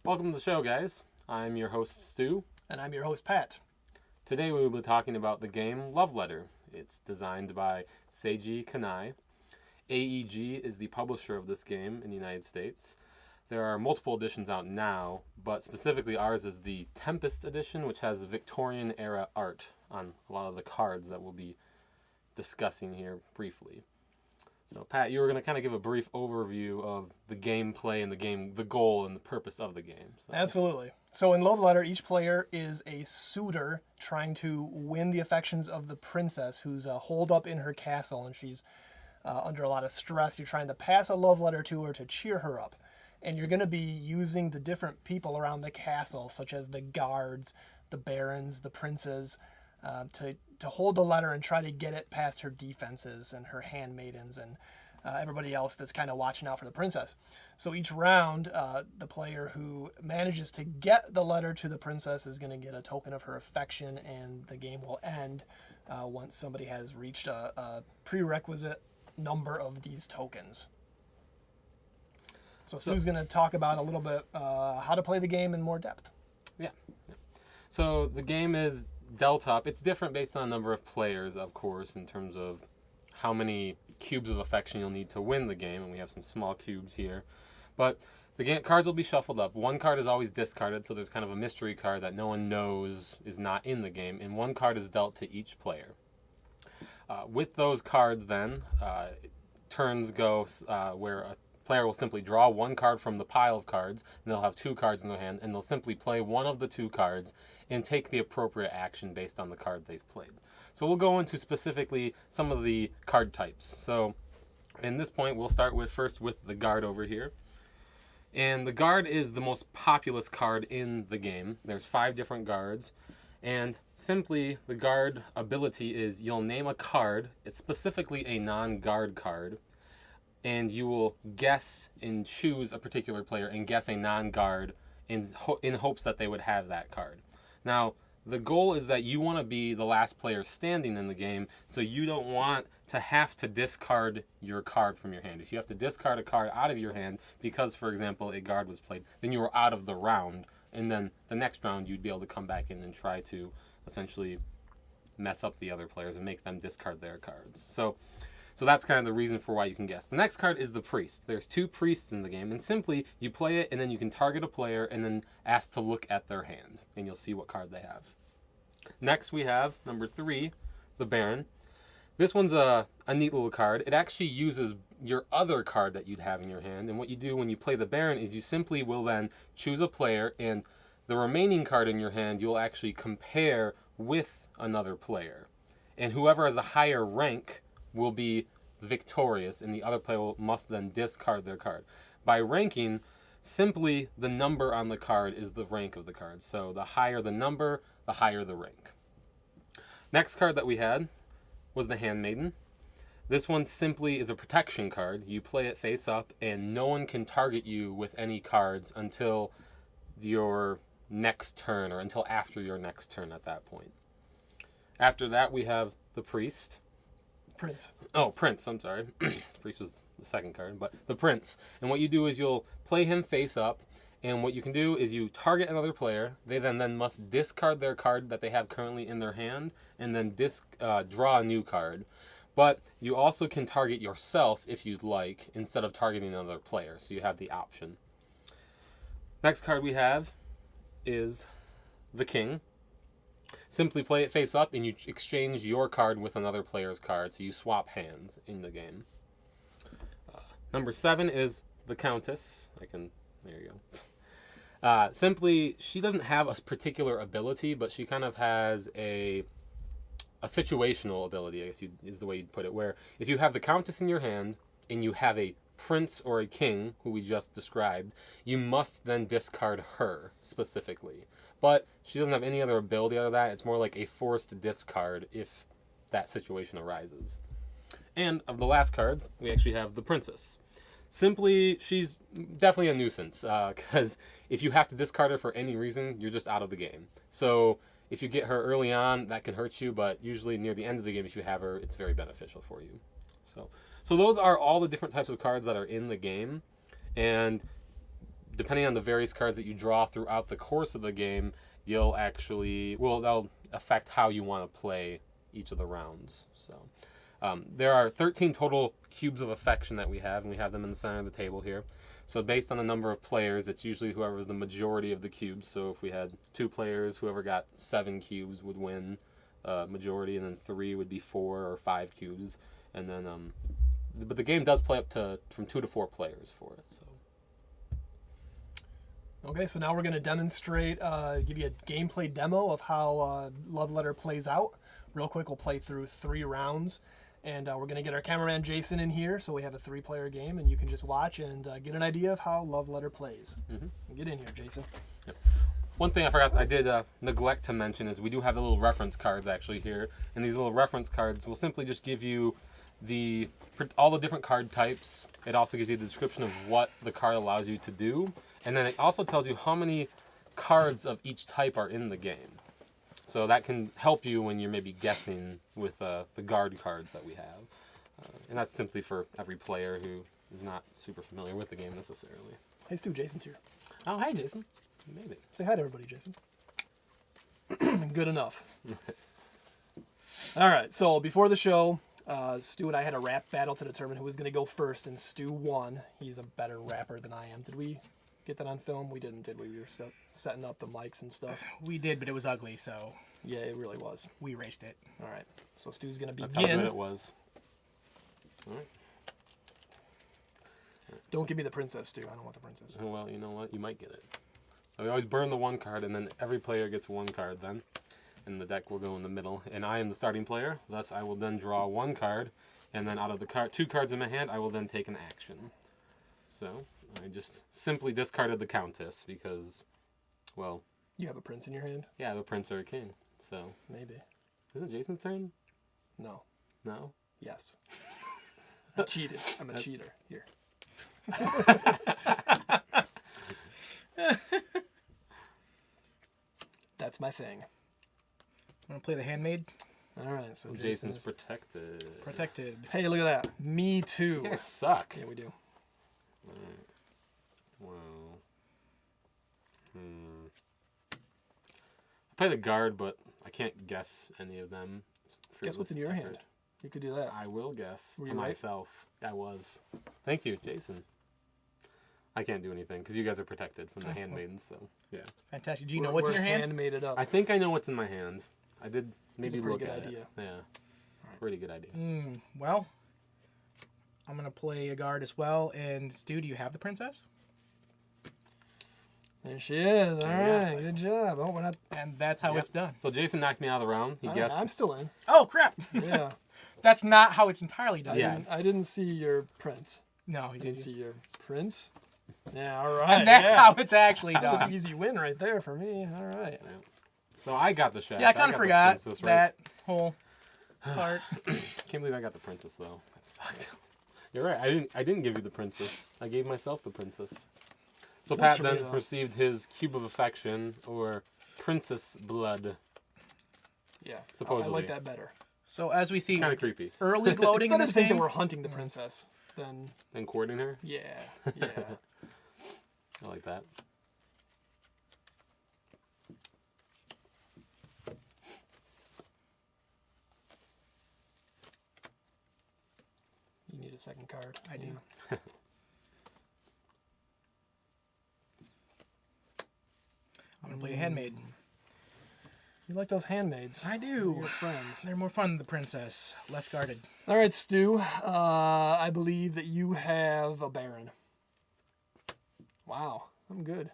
Welcome to the show, guys. I'm your host, Stu. And I'm your host, Pat. Today we will be talking about the game Love Letter. It's designed by Seiji Kanai. AEG is the publisher of this game in the United States. There are multiple editions out now, but specifically ours is the Tempest edition, which has Victorian-era art on a lot of the cards that we'll be discussing here briefly. So, Pat, you were going to kind of give a brief overview of the gameplay and the goal and the purpose of the game. So. Absolutely. So in Love Letter, each player is a suitor trying to win the affections of the princess who's holed up in her castle, and she's under a lot of stress. You're trying to pass a love letter to her to cheer her up. And you're going to be using the different people around the castle, such as the guards, the barons, the princes, to hold the letter and try to get it past her defenses and her handmaidens and everybody else that's kind of watching out for the princess. So each round, the player who manages to get the letter to the princess is going to get a token of her affection, and the game will end once somebody has reached a prerequisite number of these tokens. So Stu's going to talk about a little bit how to play the game in more depth. Yeah. So the game is dealt up. It's different based on the number of players, of course, in terms of how many cubes of affection you'll need to win the game, and we have some small cubes here. But the cards will be shuffled up. One card is always discarded, so there's kind of a mystery card that no one knows is not in the game, and one card is dealt to each player. With those cards, then, turns go where a player will simply draw one card from the pile of cards, and they'll have two cards in their hand, and they'll simply play one of the two cards and take the appropriate action based on the card they've played. So we'll go into specifically some of the card types. So in this point, we'll start first with the guard over here. And the guard is the most populous card in the game. There's 5 different guards. And simply, the guard ability is you'll name a card. It's specifically a non-guard card. And you will guess and choose a particular player and guess a non-guard in hopes that they would have that card. Now, the goal is that you want to be the last player standing in the game, so you don't want to have to discard your card from your hand. If you have to discard a card out of your hand because, for example, a guard was played, then you are out of the round, and then the next round you'd be able to come back in and try to essentially mess up the other players and make them discard their cards. So that's kind of the reason for why you can guess. The next card is the priest. There's 2 priests in the game, and simply you play it, and then you can target a player and then ask to look at their hand, and you'll see what card they have. Next we have, number 3, the baron. This one's a neat little card. It actually uses your other card that you'd have in your hand, and what you do when you play the baron is you simply will then choose a player, and the remaining card in your hand you'll actually compare with another player. And whoever has a higher rank will be victorious, and the other player must then discard their card. By ranking, simply the number on the card is the rank of the card. So the higher the number, the higher the rank. Next card that we had was the Handmaiden. This one simply is a protection card. You play it face up, and no one can target you with any cards until your next turn, or until after your next turn at that point. After that, we have the Priest. Prince. Oh, Prince, I'm sorry. Priest was the second card, but the Prince. And what you do is you'll play him face up, and what you can do is you target another player. They then must discard their card that they have currently in their hand, and then draw a new card. But you also can target yourself if you'd like, instead of targeting another player, so you have the option. Next card we have is the King. Simply play it face up, and you exchange your card with another player's card, so you swap hands in the game. Number 7 is the Countess. There you go. Simply, she doesn't have a particular ability, but she kind of has a situational ability, I guess is the way you'd put it, where if you have the Countess in your hand, and you have a prince or a king, who we just described, you must then discard her specifically. But she doesn't have any other ability other than that. It's more like a forced discard if that situation arises. And of the last cards, we actually have the princess. Simply, she's definitely a nuisance, because if you have to discard her for any reason, you're just out of the game. So if you get her early on, that can hurt you, but usually near the end of the game, if you have her, it's very beneficial for you. So those are all the different types of cards that are in the game. And depending on the various cards that you draw throughout the course of the game, you'll actually, well, that'll affect how you want to play each of the rounds. So there are 13 total cubes of affection that we have, and we have them in the center of the table here. So based on the number of players, it's usually whoever's the majority of the cubes. So if we had 2 players, whoever got 7 cubes would win majority, and then 3 would be 4 or 5 cubes. And then, but the game does play up to from 2 to 4 players for it. So. Okay, so now we're going to demonstrate, give you a gameplay demo of how Love Letter plays out. Real quick, we'll play through 3 rounds. And we're going to get our cameraman Jason in here, so we have a 3-player game, and you can just watch and get an idea of how Love Letter plays. Mm-hmm. Get in here, Jason. Yep. One thing I forgot, I did neglect to mention, is we do have the little reference cards actually here. And these little reference cards will simply just give you all the different card types. It also gives you the description of what the card allows you to do. And then it also tells you how many cards of each type are in the game. So that can help you when you're maybe guessing with the guard cards that we have. And that's simply for every player who is not super familiar with the game necessarily. Hey, Stu, Jason's here. Oh, hey, Jason. You made it. Say hi to everybody, Jason. Good enough. All right, so before the show, Stu and I had a rap battle to determine who was going to go first, and Stu won. He's a better rapper than I am. Did we get that on film? We didn't, did we? We were setting up the mics and stuff. We did, but it was ugly, so yeah, it really was. We erased it. All right, so Stu's going to begin. That's how good it was. All right. Don't give me the princess, Stu. I don't want the princess. Oh, well, you know what? You might get it. So we always burn the 1 card, and then every player gets 1 card then. And the deck will go in the middle. And I am the starting player. Thus, I will then draw 1 card. And then out of the 2 cards in my hand, I will then take an action. So I just simply discarded the Countess because, well... You have a prince in your hand? Yeah, I have a prince or a king. So maybe. Isn't it Jason's turn? No. No? Yes. I cheated. I'm a cheater. Here. That's my thing. I'm going to play the handmaid. All right, so Jason's protected. Protected. Hey, look at that. Me too. You guys suck. Yeah, we do. Right. Well. I play the guard, but I can't guess any of them. Guess what's in your hand. You could do that. I will guess to right? myself. I was. Thank you, Jason. I can't do anything because you guys are protected from the handmaidens. So yeah. Fantastic. Do you know what's in your hand? Made it up. I think I know what's in my hand. I did maybe look at idea. it. Yeah. Pretty good idea. Well, I'm going to play a guard as well. And Stu, do you have the princess? There she is. All right. Good job. Oh, we're not. And that's how it's done. So Jason knocked me out of the round. He guessed. I'm still in. Oh, crap. Yeah. That's not how it's entirely done. Yes. I didn't see your prince. No, You didn't see your prince? Yeah, all right. And that's how it's actually That's done. an easy win right there for me. All right. Yeah. So I got the shaft. Yeah, I kind of got forgot the princess, that whole part. Can't believe I got the princess though. That sucked. You're right. I didn't give you the princess. I gave myself the princess. So Pat then received his cube of affection, or princess blood. Yeah. Supposedly. I like that better. So as we see, Kind of creepy. early gloating It's in better this to think game. that we're hunting the princess than. And courting her. Yeah. Yeah. I like that. You need a second card. I do. I'm going to play a handmaid. You like those handmaids? I do. Your friends. They're more fun than the princess. Less guarded. All right, Stu. I believe that you have a baron. Wow, I'm good.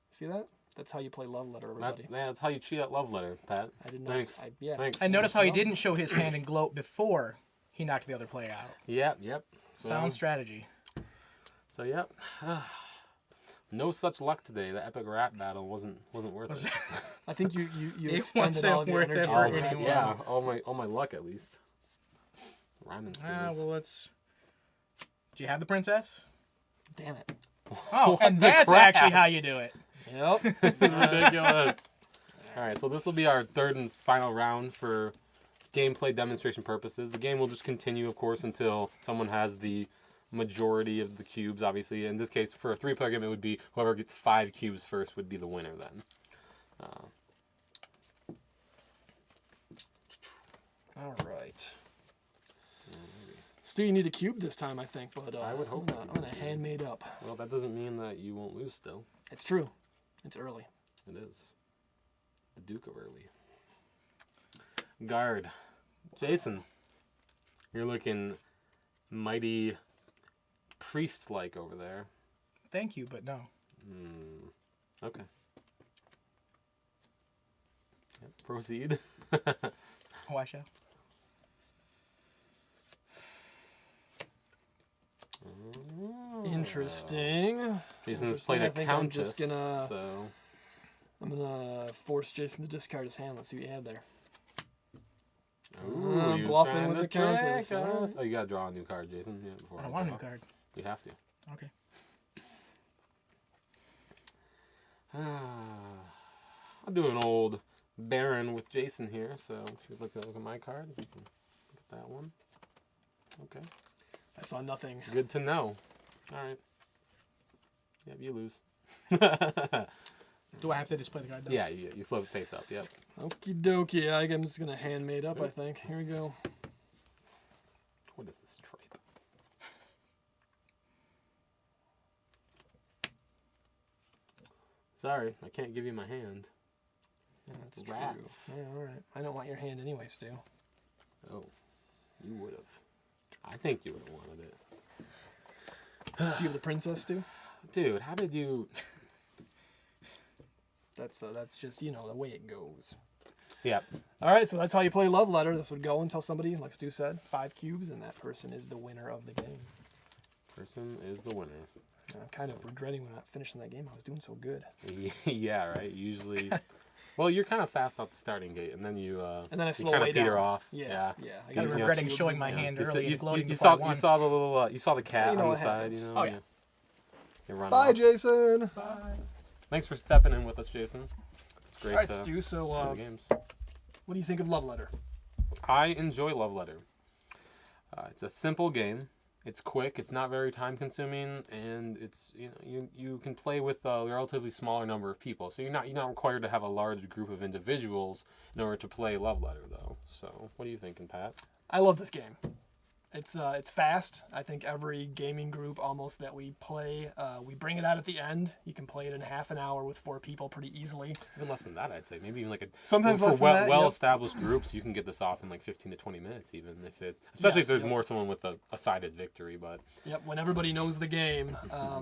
See that? That's how you play Love Letter, everybody. That's how you cheat at Love Letter, Pat. I did not. Thanks. Thanks. I noticed how he didn't show his hand and gloat before he knocked the other player out. Yep. Sound strategy. So yep. No such luck today. The epic rap battle wasn't worth it. I think you It expended all of wasn't your worth it energy. for on that. anyone. Yeah, all my luck at least. Rhyming skills. Well, let's. Do you have the princess? Damn it. Oh, and the that's crap? actually how you do it. Yep. Ridiculous. All right, so this will be our third and final round for gameplay demonstration purposes. The game will just continue, of course, until someone has the majority of the cubes, obviously. In this case, for a 3-player game, it would be whoever gets 5 cubes first would be the winner then. All right. Stu, you need a cube this time, I think, but I would hope I'm gonna handmade up. Well, that doesn't mean that you won't lose still. It's true. It's early. It is. The Duke of Early. Guard. Jason. You're looking mighty priest-like over there. Thank you, but no. Okay. Yep, proceed. Oh, I shall. Interesting. Jason's played a countess, I'm gonna force Jason to discard his hand. Let's see what you had there. Ooh, he was bluffing trying with to the countess. trick us. Oh, you gotta draw a new card, Jason. Yeah, I don't want a new card. You have to. Okay. I'll do an old Baron with Jason here. So if you'd like to look at my card, you can look at that one. Okay. I saw nothing. Good to know. All right. Yep, you lose. Do I have to display the card though? Yeah, you flip it face up. Yep. Okie dokie. I'm just gonna handmade up, I think. Here we go. What is this tripe? Sorry, I can't give you my hand. Yeah, that's Rats. true. Yeah, all right. I don't want your hand anyway, Stu. Oh, you would have. I think you would have wanted it. Do you have the princess, Stu? Dude, how did you... That's just, the way it goes. Yep. All right, so that's how you play Love Letter. This would go until somebody, like Stu said, 5 cubes, and that person is the winner of the game. Person is the winner. I'm kind of regretting when not finishing that game. I was doing so good. Yeah, right. Usually... Well, you're kind of fast off the starting gate, and then you and then I slow kind way of peter down. off. Yeah. I got regretting showing my hand early. You saw the little you saw the cat on the side. Happens. Oh yeah. You run Bye, off. Jason. Bye. Thanks for stepping in with us, Jason. It's great. All right, Stu. So, play the games. what do you think of Love Letter? I enjoy Love Letter. It's a simple game. It's quick. It's not very time consuming, and it's you can play with a relatively smaller number of people. So you're not required to have a large group of individuals in order to play Love Letter, though. So what are you thinking, Pat? I love this game. It's fast. I think every gaming group almost that we play, we bring it out at the end. You can play it in half an hour with 4 people pretty easily. Even less than that, I'd say. Maybe even like Sometimes for less than that, well-established groups, you can get this off in like 15 to 20 minutes, even especially if there's more someone with a sided victory. But yep, when everybody knows the game,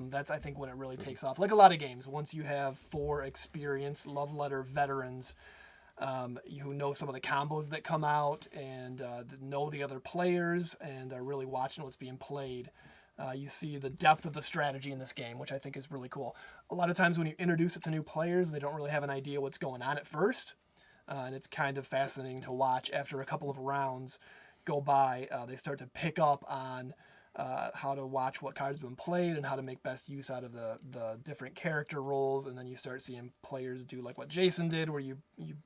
that's I think when it really takes off. Like a lot of games, once you have 4 experienced Love Letter veterans. Who know some of the combos that come out and know the other players and are really watching what's being played. You see the depth of the strategy in this game, which I think is really cool. A lot of times when you introduce it to new players, they don't really have an idea what's going on at first. And it's kind of fascinating to watch. After a couple of rounds go by, they start to pick up on how to watch what cards have been played and how to make best use out of the different character roles. And then you start seeing players do like what Jason did, where you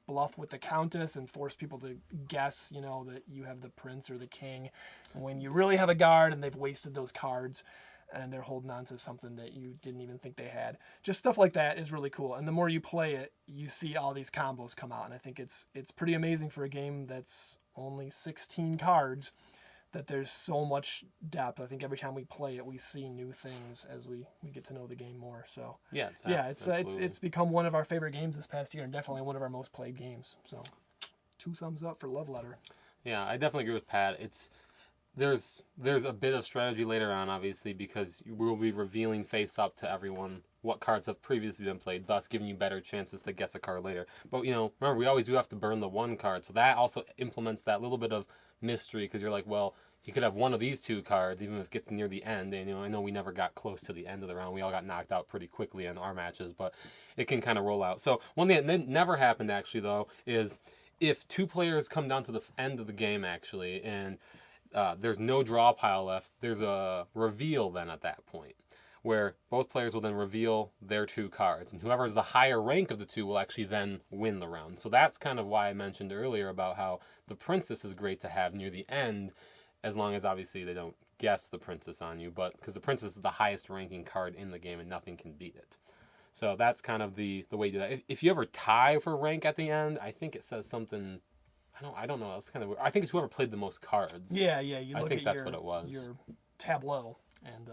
bluff with the countess and force people to guess, that you have the prince or the king, when you really have a guard and they've wasted those cards and they're holding on to something that you didn't even think they had. Just stuff like that is really cool. And the more you play it, you see all these combos come out. And I think it's pretty amazing for a game that's only 16 cards. That there's so much depth. I think every time we play it, we see new things as we get to know the game more. So yeah, it's become one of our favorite games this past year, and definitely one of our most played games. So, 2 thumbs up for Love Letter. Yeah, I definitely agree with Pat. There's a bit of strategy later on, obviously, because we'll be revealing face up to everyone what cards have previously been played, thus giving you better chances to guess a card later. But remember, we always do have to burn the 1 card, so that also implements that little bit of mystery, because you're like, well, you could have one of these 2 cards, even if it gets near the end. And I know we never got close to the end of the round. We all got knocked out pretty quickly in our matches, but it can kind of roll out. So one thing that never happened, actually, though, is if 2 players come down to the end of the game, actually, and there's no draw pile left, there's a reveal then at that point, where both players will then reveal their 2 cards, and whoever is the higher rank of the 2 will actually then win the round. So that's kind of why I mentioned earlier about how the princess is great to have near the end, as long as obviously they don't guess the princess on you, but because the princess is the highest ranking card in the game and nothing can beat it. So that's kind of the way you do that. If you ever tie for rank at the end, I think it says something. I don't know. It's kind of weird. I think it's whoever played the most cards. Yeah. You look I think at that's what it was. your tableau, and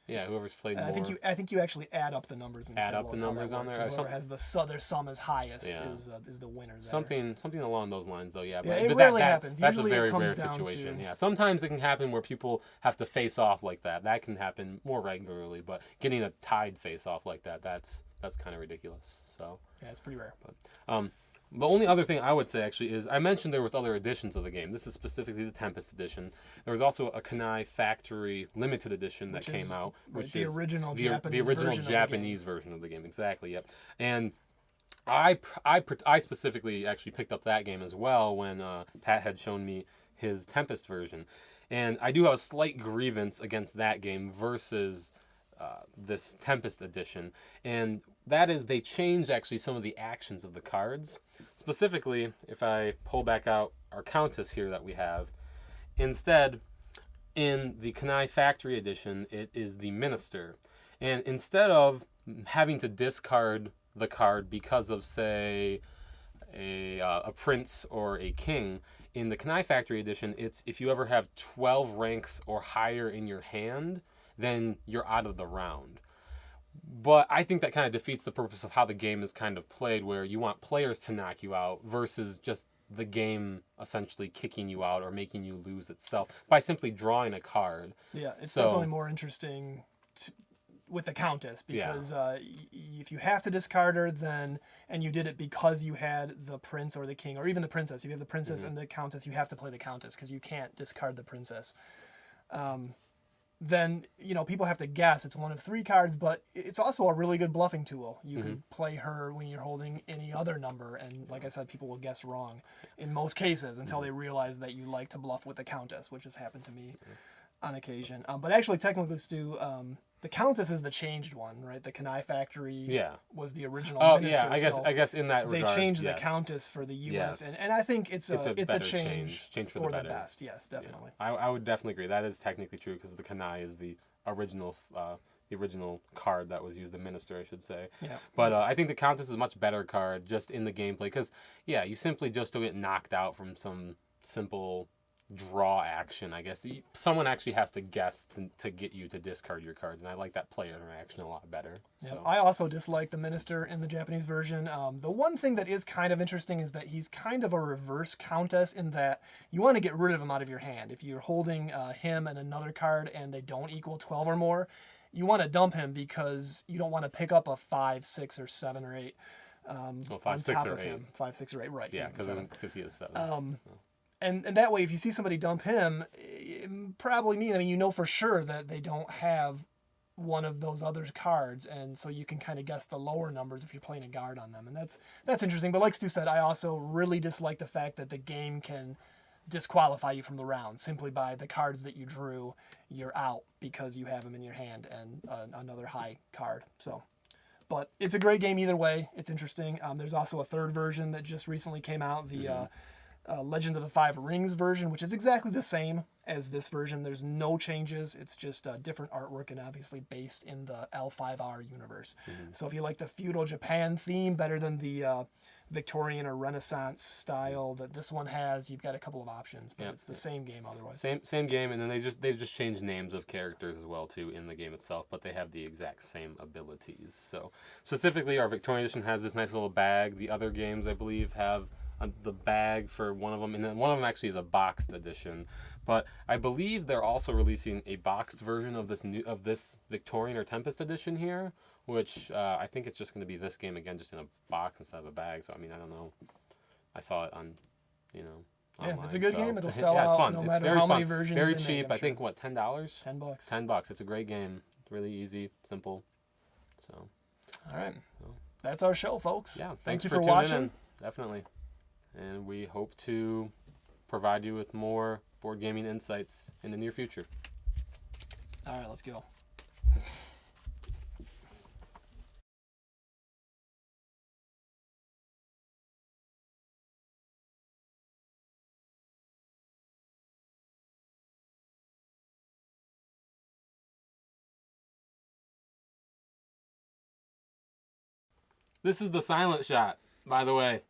yeah, whoever's played more. I think you actually add up the numbers. In Add tableau up the is how numbers that on works. there? So whoever has their sum is highest is the winner. There. Something along those lines, though. Yeah, it but rarely happens. That's Usually a very it comes rare down situation. to... Yeah, sometimes it can happen where people have to face off like that. That can happen more regularly, but getting a tied face off like that's kind of ridiculous. So yeah, it's pretty rare. But the only other thing I would say actually is I mentioned there was other editions of the game. This is specifically the Tempest edition. There was also a Kanai Factory limited edition that came out, which the is original the original Japanese version of the game. Exactly. Yep. And I specifically actually picked up that game as well when Pat had shown me his Tempest version, and I do have a slight grievance against that game versus this Tempest edition, and that is they changed actually some of the actions of the cards. Specifically, if I pull back out our Countess here that we have, instead, in the Kanai Factory edition, it is the Minister. And instead of having to discard the card because of, say, a prince or a king, in the Kanai Factory edition, it's if you ever have 12 ranks or higher in your hand, then you're out of the round. But I think that kind of defeats the purpose of how the game is kind of played, where you want players to knock you out versus just the game essentially kicking you out or making you lose itself by simply drawing a card. Yeah, it's definitely more interesting with the Countess because if you have to discard her, then and you did it because you had the prince or the king or even the princess. If you have the princess and the Countess, you have to play the Countess because you can't discard the princess. Then people have to guess. It's one of 3 cards, but it's also a really good bluffing tool. You could play her when you're holding any other number, and like I said, people will guess wrong in most cases until they realize that you like to bluff with the Countess, which has happened to me on occasion. But actually, technically, Stu, the Countess is the changed one, right? The Kanai Factory was the original minister. Yeah, I guess in that they regards, changed the Countess for the U.S. Yes. And I think it's a change for the best. Yes, definitely. Yeah. I would definitely agree. That is technically true because the Kanai is the original card that was used, the minister, I should say. Yeah. But I think the Countess is a much better card just in the gameplay because, you simply just don't get knocked out from some simple draw action, I guess. Someone actually has to guess to get you to discard your cards, and I like that player interaction a lot better. Yeah, So. I also dislike the minister in the Japanese version. The one thing that is kind of interesting is that he's kind of a reverse Countess in that you want to get rid of him out of your hand. If you're holding him and another card and they don't equal 12 or more, you want to dump him because you don't want to pick up a 5, 6, or 7 or 8 5, on 6, top or of 8. him. 5, 6, or 8, right. Yeah, because he is 7. And that way, if you see somebody dump him, it probably means, for sure that they don't have one of those other cards, and so you can kind of guess the lower numbers if you're playing a guard on them, and that's interesting. But like Stu said, I also really dislike the fact that the game can disqualify you from the round simply by the cards that you drew. You're out because you have them in your hand and another high card. So. But it's a great game either way. It's interesting. There's also a 3rd version that just recently came out, the Legend of the 5 Rings version, which is exactly the same as this version. There's no changes. It's just different artwork and obviously based in the L5R universe. So if you like the feudal Japan theme better than the Victorian or Renaissance style that this one has, you've got a couple of options, but it's the same game otherwise. Same game, and then they've just changed names of characters as well too in the game itself, but they have the exact same abilities. So specifically, our Victorian edition has this nice little bag. The other games, I believe, have the bag for one of them, and then one of them actually is a boxed edition. But I believe they're also releasing a boxed version of this Victorian or Tempest edition here, which I think it's just going to be this game again, just in a box instead of a bag. So I mean, I don't know. I saw it on, online, it's a good game. It'll sell it's out fun. no It's matter very how fun. many versions. Very they cheap. make, I think what, $10? $10. $10. It's a great game. It's really easy, simple. So. All right. That's our show, folks. Yeah. Thank you for for tuning watching. in. Definitely. And we hope to provide you with more board gaming insights in the near future. All right, let's go. This is the silent shot, by the way.